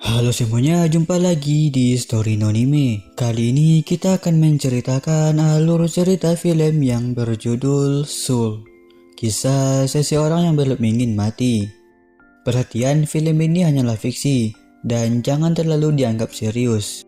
Halo semuanya, jumpa lagi di Story Nonime. Kali ini kita akan menceritakan alur cerita film yang berjudul Soul. Kisah seseorang yang belum ingin mati. Perhatian, film ini hanyalah fiksi dan jangan terlalu dianggap serius.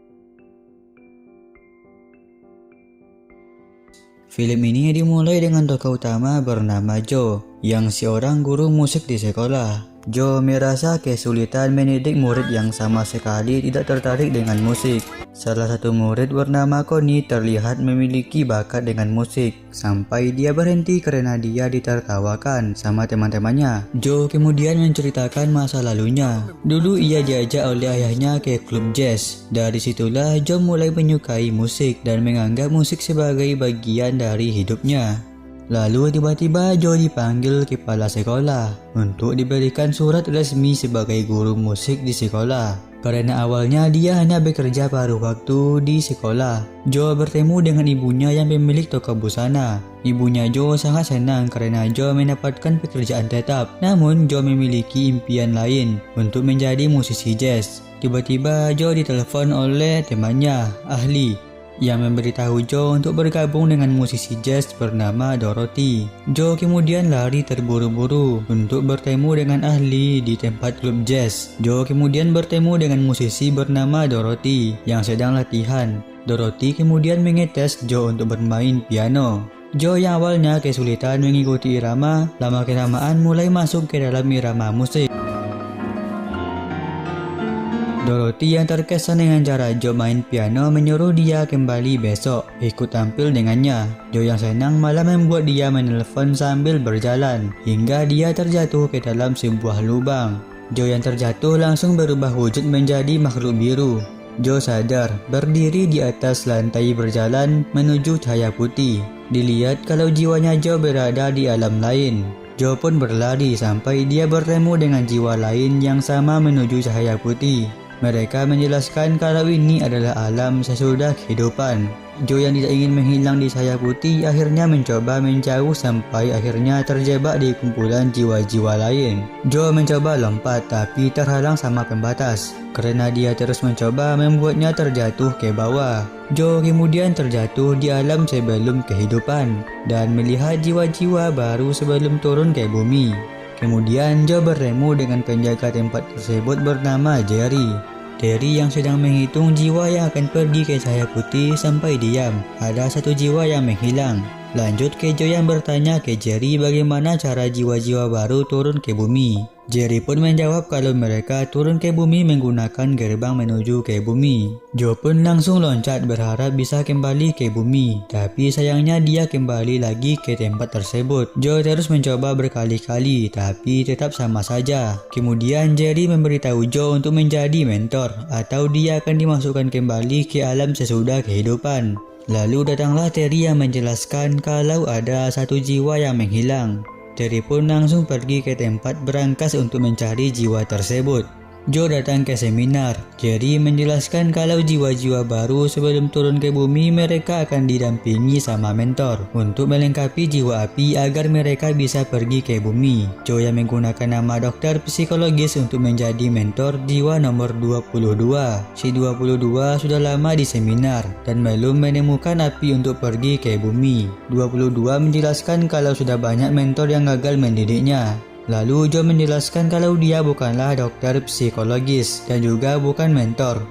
Film ini dimulai dengan tokoh utama bernama Joe, yang seorang guru musik di sekolah. Joe merasa kesulitan mendidik murid yang sama sekali tidak tertarik dengan musik. Salah satu murid bernama Connie terlihat memiliki bakat dengan musik, sampai dia berhenti karena dia ditertawakan sama teman-temannya. Joe kemudian menceritakan masa lalunya. Dulu ia diajak oleh ayahnya ke klub jazz. Dari situlah Joe mulai menyukai musik dan menganggap musik sebagai bagian dari hidupnya. Lalu tiba-tiba Joe dipanggil kepala sekolah untuk diberikan surat resmi sebagai guru musik di sekolah. Karena awalnya dia hanya bekerja paruh waktu di sekolah. Joe bertemu dengan ibunya yang pemilik toko busana. Ibunya Joe sangat senang karena Joe mendapatkan pekerjaan tetap. Namun Joe memiliki impian lain untuk menjadi musisi jazz. Tiba-tiba Joe ditelepon oleh temannya, Ahli, yang memberitahu Joe untuk bergabung dengan musisi jazz bernama Dorothy. Joe kemudian lari terburu-buru untuk bertemu dengan Ahli di tempat klub jazz. Joe kemudian bertemu dengan musisi bernama Dorothy yang sedang latihan. Dorothy kemudian mengetes Joe untuk bermain piano. Joe yang awalnya kesulitan mengikuti irama, lama-kelamaan mulai masuk ke dalam irama musik. Dorothy yang terkesan dengan cara Joe main piano menyuruh dia kembali besok ikut tampil dengannya. Joe yang senang malah membuat dia menelpon sambil berjalan hingga dia terjatuh ke dalam sebuah lubang. Joe yang terjatuh langsung berubah wujud menjadi makhluk biru. Joe sadar berdiri di atas lantai berjalan menuju cahaya putih. Dilihat kalau jiwanya Joe berada di alam lain. Joe pun berlari sampai dia bertemu dengan jiwa lain yang sama menuju cahaya putih. Mereka menjelaskan kalau ini adalah alam sesudah kehidupan. Joe yang tidak ingin menghilang di cahaya putih akhirnya mencoba menjauh sampai akhirnya terjebak di kumpulan jiwa-jiwa lain. Joe mencoba lompat tapi terhalang sama pembatas. Karena dia terus mencoba membuatnya terjatuh ke bawah. Joe kemudian terjatuh di alam sebelum kehidupan dan melihat jiwa-jiwa baru sebelum turun ke bumi. Kemudian Joe bertemu dengan penjaga tempat tersebut bernama Jerry. Jerry yang sedang menghitung jiwa yang akan pergi ke cahaya putih sampai diam. Ada satu jiwa yang menghilang. Lanjut ke Joe yang bertanya ke Jerry bagaimana cara jiwa-jiwa baru turun ke bumi. Jerry pun menjawab kalau mereka turun ke bumi menggunakan gerbang menuju ke bumi. Joe pun langsung loncat berharap bisa kembali ke bumi, tapi sayangnya dia kembali lagi ke tempat tersebut. Joe terus mencoba berkali-kali, tapi tetap sama saja. Kemudian Jerry memberitahu Joe untuk menjadi mentor, atau dia akan dimasukkan kembali ke alam sesudah kehidupan. Lalu datanglah Terry yang menjelaskan kalau ada satu jiwa yang menghilang. Terry pun langsung pergi ke tempat berangkas untuk mencari jiwa tersebut. Joe datang ke seminar. Jerry menjelaskan kalau jiwa-jiwa baru sebelum turun ke bumi mereka akan didampingi sama mentor untuk melengkapi jiwa api agar mereka bisa pergi ke bumi. Joe yang menggunakan nama dokter psikologis untuk menjadi mentor jiwa nomor 22. Si 22 sudah lama di seminar dan belum menemukan api untuk pergi ke bumi. 22 menjelaskan kalau sudah banyak mentor yang gagal mendidiknya. Lalu Joe menjelaskan kalau dia bukanlah dokter psikologis dan juga bukan mentor.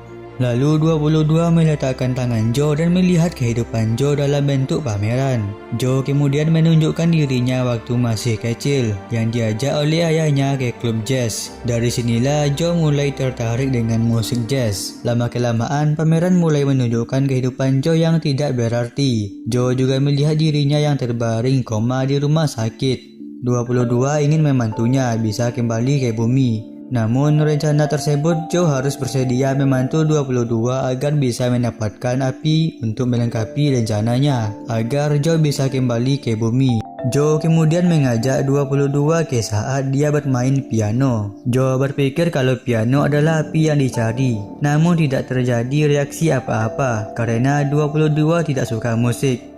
Lalu 22 meletakkan tangan Joe dan melihat kehidupan Joe dalam bentuk pameran. Joe kemudian menunjukkan dirinya waktu masih kecil yang diajak oleh ayahnya ke klub jazz. Dari sinilah Joe mulai tertarik dengan musik jazz. Lama-kelamaan pameran mulai menunjukkan kehidupan Joe yang tidak berarti. Joe juga melihat dirinya yang terbaring koma di rumah sakit. 22 ingin membantunya bisa kembali ke bumi. Namun rencana tersebut Joe harus bersedia membantu 22 agar bisa mendapatkan api untuk melengkapi rencananya agar Joe bisa kembali ke bumi. Joe kemudian mengajak 22 ke saat dia bermain piano. Joe berpikir kalau piano adalah api yang dicari, namun tidak terjadi reaksi apa-apa karena 22 tidak suka musik.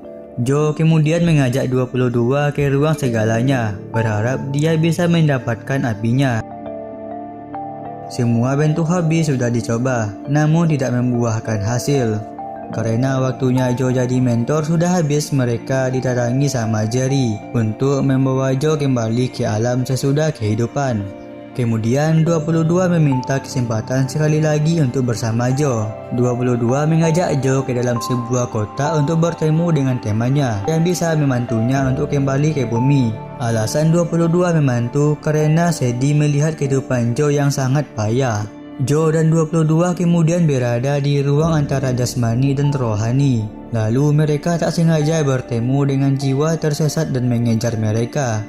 Joe kemudian mengajak 22 ke ruang segalanya, berharap dia bisa mendapatkan apinya. Semua bentuk hobi sudah dicoba, namun tidak membuahkan hasil. Karena waktunya Joe jadi mentor sudah habis, mereka didatangi sama Jerry untuk membawa Joe kembali ke alam sesudah kehidupan. Kemudian 22 meminta kesempatan sekali lagi untuk bersama Joe. 22 mengajak Joe ke dalam sebuah kota untuk bertemu dengan temannya yang bisa membantunya untuk kembali ke bumi. Alasan 22 membantu karena sedih melihat kehidupan Joe yang sangat payah. Joe dan 22 kemudian berada di ruang antara jasmani dan rohani. Lalu mereka tak sengaja bertemu dengan jiwa tersesat dan mengejar mereka.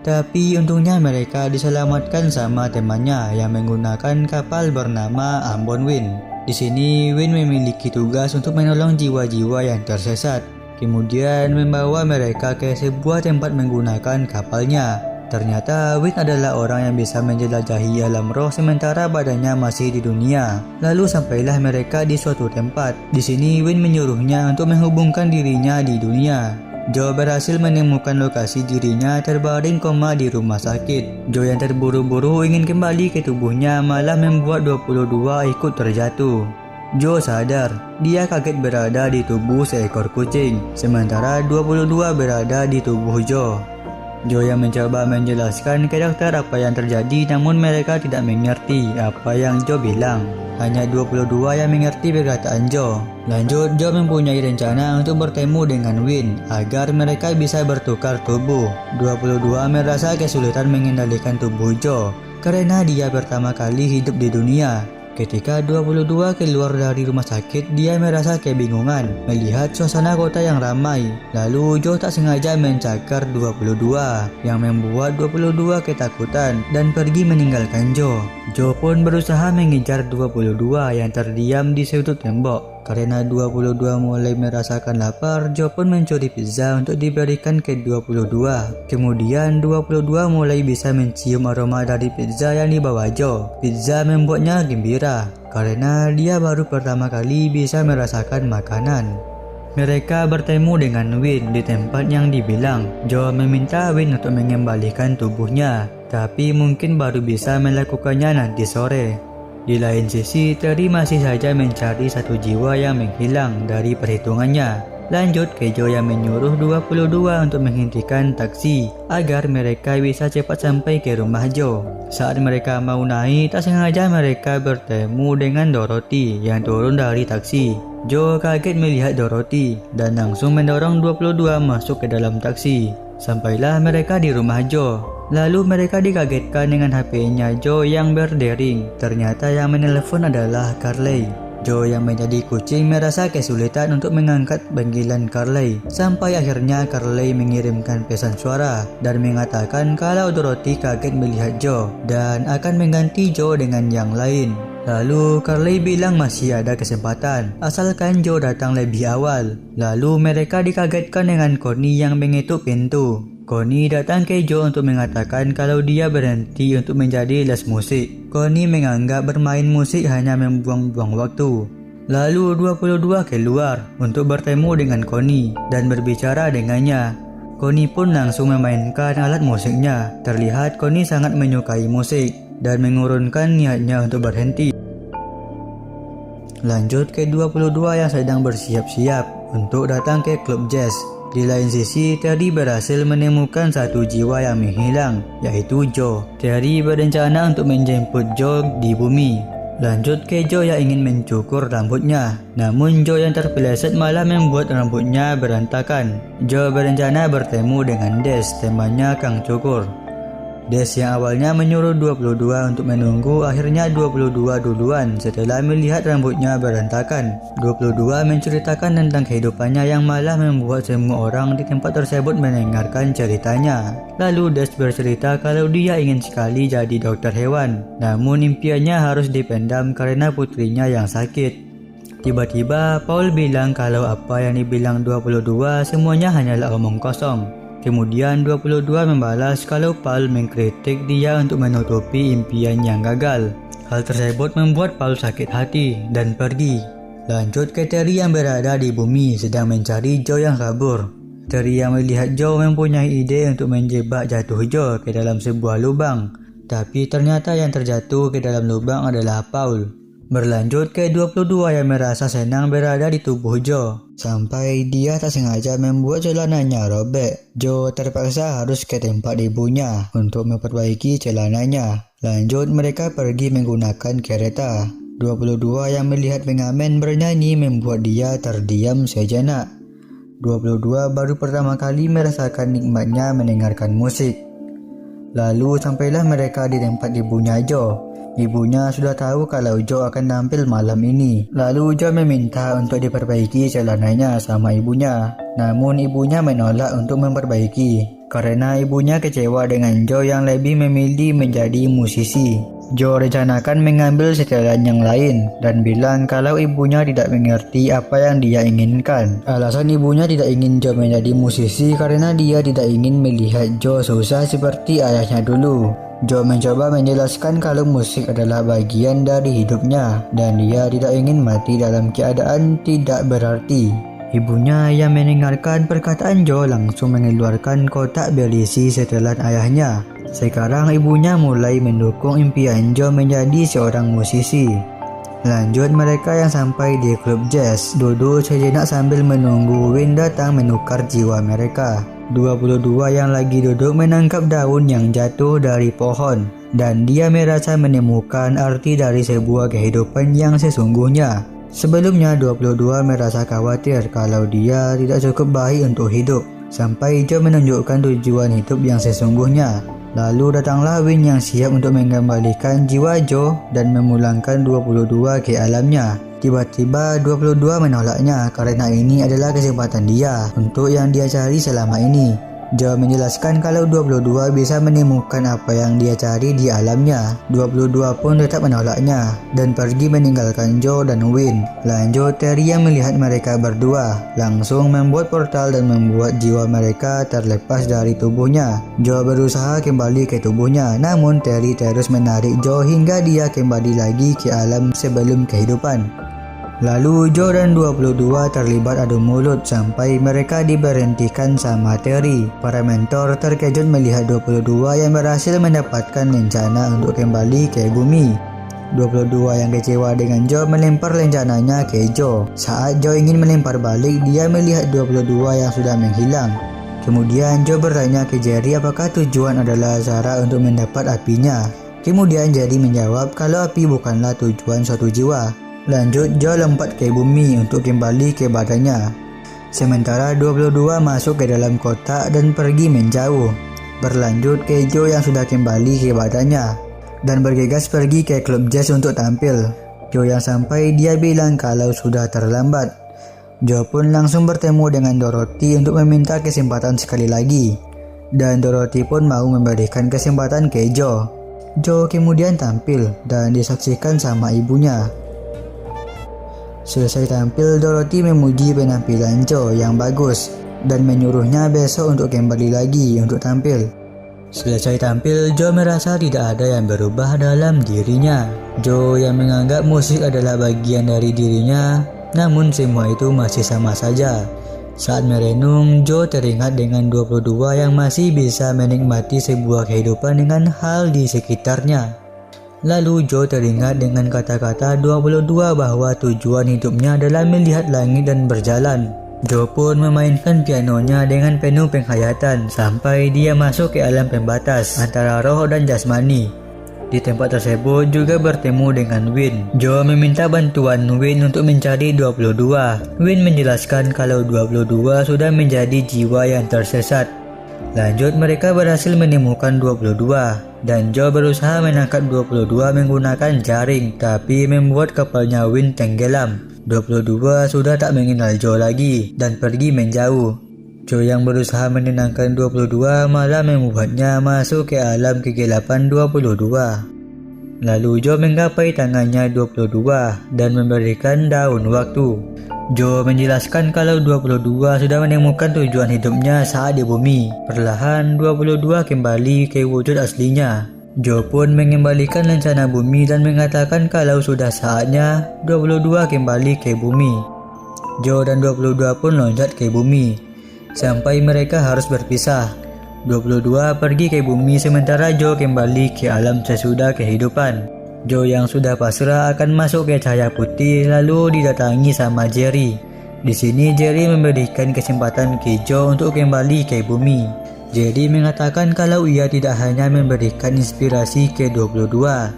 Tapi untungnya mereka diselamatkan sama temannya yang menggunakan kapal bernama Ambon Wind. Di sini Wind memiliki tugas untuk menolong jiwa-jiwa yang tersesat. Kemudian membawa mereka ke sebuah tempat menggunakan kapalnya. Ternyata Wind adalah orang yang bisa menjelajahi alam roh sementara badannya masih di dunia. Lalu sampailah mereka di suatu tempat. Di sini Wind menyuruhnya untuk menghubungkan dirinya di dunia. Joe berhasil menemukan lokasi dirinya terbaring koma di rumah sakit. Joe yang terburu-buru ingin kembali ke tubuhnya malah membuat 22 ikut terjatuh. Joe sadar, dia kaget berada di tubuh seekor kucing, sementara 22 berada di tubuh Joe. Joe yang mencoba menjelaskan ke dokter apa yang terjadi, namun mereka tidak mengerti apa yang Joe bilang. Hanya 22 yang mengerti perkataan Joe. Lanjut, Joe mempunyai rencana untuk bertemu dengan Wind agar mereka bisa bertukar tubuh. 22 merasa kesulitan mengendalikan tubuh Joe karena dia pertama kali hidup di dunia. Ketika 22 keluar dari rumah sakit, dia merasa kebingungan melihat suasana kota yang ramai. Lalu Joe tak sengaja mencakar 22 yang membuat 22 ketakutan dan pergi meninggalkan Joe. Joe pun berusaha mengejar 22 yang terdiam di sudut tembok. Karena 22 mulai merasakan lapar, Joe pun mencuri pizza untuk diberikan ke 22. Kemudian 22 mulai bisa mencium aroma dari pizza yang dibawa Joe. Pizza membuatnya gembira karena dia baru pertama kali bisa merasakan makanan. Mereka bertemu dengan Wind di tempat yang dibilang. Joe meminta Wind untuk mengembalikan tubuhnya, tapi mungkin baru bisa melakukannya nanti sore. Di lain sisi, Terry masih saja mencari satu jiwa yang menghilang dari perhitungannya. Lanjut ke Joe yang menyuruh 22 untuk menghentikan taksi agar mereka bisa cepat sampai ke rumah Joe. Saat mereka mau naik, tak sengaja mereka bertemu dengan Dorothy yang turun dari taksi. Joe kaget melihat Dorothy dan langsung mendorong 22 masuk ke dalam taksi. Sampailah mereka di rumah Joe. Lalu mereka dikagetkan dengan HP-nya Joe yang berdering. Ternyata yang menelepon adalah Carly. Joe yang menjadi kucing merasa kesulitan untuk mengangkat panggilan Carly. Sampai akhirnya Carly mengirimkan pesan suara dan mengatakan kalau Dorothy kaget melihat Joe dan akan mengganti Joe dengan yang lain. Lalu Carly bilang masih ada kesempatan asalkan Joe datang lebih awal. Lalu mereka dikagetkan dengan Connie yang mengetuk pintu. Connie datang ke Joe untuk mengatakan kalau dia berhenti untuk menjadi les musik. Connie menganggap bermain musik hanya membuang-buang waktu. Lalu 22 keluar untuk bertemu dengan Connie dan berbicara dengannya. Connie pun langsung memainkan alat musiknya. Terlihat Connie sangat menyukai musik dan mengurungkan niatnya untuk berhenti. Lanjut ke 22 yang sedang bersiap-siap untuk datang ke klub jazz. Di lain sisi, Terry berhasil menemukan satu jiwa yang menghilang, yaitu Joe. Terry berencana untuk menjemput Joe di bumi. Lanjut ke Joe yang ingin mencukur rambutnya. Namun Joe yang terpeleset malah membuat rambutnya berantakan. Joe berencana bertemu dengan Des, temannya Kang Cukur. Des yang awalnya menyuruh 22 untuk menunggu, akhirnya 22 duluan setelah melihat rambutnya berantakan. 22 menceritakan tentang kehidupannya yang malah membuat semua orang di tempat tersebut mendengarkan ceritanya. Lalu Des bercerita kalau dia ingin sekali jadi dokter hewan, namun impiannya harus dipendam karena putrinya yang sakit. Tiba-tiba Paul bilang kalau apa yang dibilang 22 semuanya hanyalah omong kosong. Kemudian 22 membalas kalau Paul mengkritik dia untuk menutupi impian yang gagal. Hal tersebut membuat Paul sakit hati dan pergi. Lanjut ke Terry yang berada di bumi sedang mencari Joe yang kabur. Terry yang melihat Joe mempunyai ide untuk menjebak jatuh Joe ke dalam sebuah lubang. Tapi ternyata yang terjatuh ke dalam lubang adalah Paul. Berlanjut ke 22 yang merasa senang berada di tubuh Joe. Sampai dia tak sengaja membuat celananya robek. Joe terpaksa harus ke tempat ibunya untuk memperbaiki celananya. Lanjut mereka pergi menggunakan kereta. 22 yang melihat pengamen bernyanyi membuat dia terdiam sejenak. 22 baru pertama kali merasakan nikmatnya mendengarkan musik. Lalu sampailah mereka di tempat ibunya Joe. Ibunya sudah tahu kalau Joe akan tampil malam ini. Lalu Joe meminta untuk diperbaiki celananya sama ibunya. Namun ibunya menolak untuk memperbaiki karena ibunya kecewa dengan Joe yang lebih memilih menjadi musisi. Joe rencanakan mengambil setelan yang lain dan bilang kalau ibunya tidak mengerti apa yang dia inginkan. Alasan ibunya tidak ingin Joe menjadi musisi karena dia tidak ingin melihat Joe susah seperti ayahnya dulu. Joe mencoba menjelaskan kalau musik adalah bagian dari hidupnya dan dia tidak ingin mati dalam keadaan tidak berarti. Ibunya yang mendengarkan perkataan Joe langsung mengeluarkan kotak berisi setelan ayahnya. Sekarang ibunya mulai mendukung impian Joe menjadi seorang musisi. Lanjut mereka yang sampai di klub jazz, duduk sejenak sambil menunggu Win datang menukar jiwa mereka. 22 yang lagi duduk menangkap daun yang jatuh dari pohon dan dia merasa menemukan arti dari sebuah kehidupan yang sesungguhnya. Sebelumnya 22 merasa khawatir kalau dia tidak cukup baik untuk hidup sampai Joe menunjukkan tujuan hidup yang sesungguhnya. Lalu datanglah Win yang siap untuk mengembalikan jiwa Joe dan memulangkan 22 ke alamnya. Tiba-tiba 22 menolaknya karena ini adalah kesempatan dia untuk yang dia cari selama ini. Joe menjelaskan kalau 22 bisa menemukan apa yang dia cari di alamnya. 22 pun tetap menolaknya dan pergi meninggalkan Joe dan Win. Lanjut Terry yang melihat mereka berdua langsung membuat portal dan membuat jiwa mereka terlepas dari tubuhnya. Joe berusaha kembali ke tubuhnya, namun Terry terus menarik Joe hingga dia kembali lagi ke alam sebelum kehidupan. Lalu Joe dan 22 terlibat adu mulut sampai mereka diberhentikan sama Terry. Para mentor terkejut melihat 22 yang berhasil mendapatkan lencana untuk kembali ke bumi. 22 yang kecewa dengan Joe melempar lencananya ke Joe. Saat Joe ingin melempar balik, dia melihat 22 yang sudah menghilang. Kemudian Joe bertanya ke Jerry apakah tujuan adalah cara untuk mendapat apinya. Kemudian Jerry menjawab kalau api bukanlah tujuan suatu jiwa. Lanjut Joe lompat ke bumi untuk kembali ke badannya. Sementara 22 masuk ke dalam kotak dan pergi menjauh. Berlanjut ke Joe yang sudah kembali ke badannya dan bergegas pergi ke klub jazz untuk tampil. Joe yang sampai dia bilang kalau sudah terlambat. Joe pun langsung bertemu dengan Dorothy untuk meminta kesempatan sekali lagi. Dan Dorothy pun mau memberikan kesempatan ke Joe. Joe kemudian tampil dan disaksikan sama ibunya. Selesai tampil, Dorothy memuji penampilan Joe yang bagus dan menyuruhnya besok untuk kembali lagi untuk tampil. Selesai tampil, Joe merasa tidak ada yang berubah dalam dirinya. Joe yang menganggap musik adalah bagian dari dirinya, namun semua itu masih sama saja. Saat merenung, Joe teringat dengan 22 yang masih bisa menikmati sebuah kehidupan dengan hal di sekitarnya. Lalu Joe teringat dengan kata-kata 22 bahwa tujuan hidupnya adalah melihat langit dan berjalan. Joe pun memainkan pianonya dengan penuh penghayatan sampai dia masuk ke alam pembatas antara roh dan jasmani. Di tempat tersebut juga bertemu dengan Win. Joe meminta bantuan Win untuk mencari 22. Win menjelaskan kalau 22 sudah menjadi jiwa yang tersesat. Lanjut mereka berhasil menemukan 22 dan Joe berusaha menangkap 22 menggunakan jaring tapi membuat kapalnya Win tenggelam. 22 sudah tak mengenal Joe lagi dan pergi menjauh. Joe yang berusaha menenangkan 22 malah membuatnya masuk ke alam kegelapan 22. Lalu Joe menggapai tangannya 22 dan memberikan daun waktu. Joe menjelaskan kalau 22 sudah menemukan tujuan hidupnya saat di bumi. Perlahan 22 kembali ke wujud aslinya. Joe pun mengembalikan lencana bumi dan mengatakan kalau sudah saatnya 22 kembali ke bumi. Joe dan 22 pun loncat ke bumi sampai mereka harus berpisah. 22 pergi ke bumi sementara Joe kembali ke alam sesudah kehidupan. Joe yang sudah pasrah akan masuk ke cahaya putih lalu didatangi sama Jerry. Di sini Jerry memberikan kesempatan ke Joe untuk kembali ke bumi. Jerry mengatakan kalau ia tidak hanya memberikan inspirasi ke 22,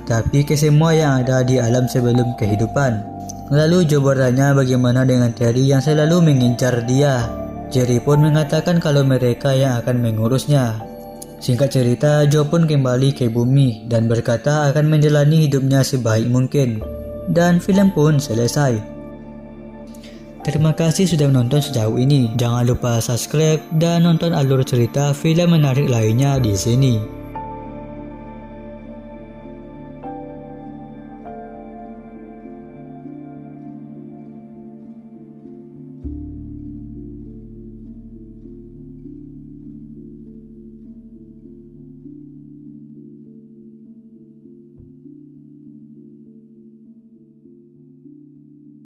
tapi ke semua yang ada di alam sebelum kehidupan. Lalu Joe bertanya bagaimana dengan Terry yang selalu mengincar dia. Jerry pun mengatakan kalau mereka yang akan mengurusnya. Singkat cerita, Joe pun kembali ke bumi dan berkata akan menjalani hidupnya sebaik mungkin. Dan film pun selesai. Terima kasih sudah menonton sejauh ini. Jangan lupa subscribe dan nonton alur cerita film menarik lainnya di sini.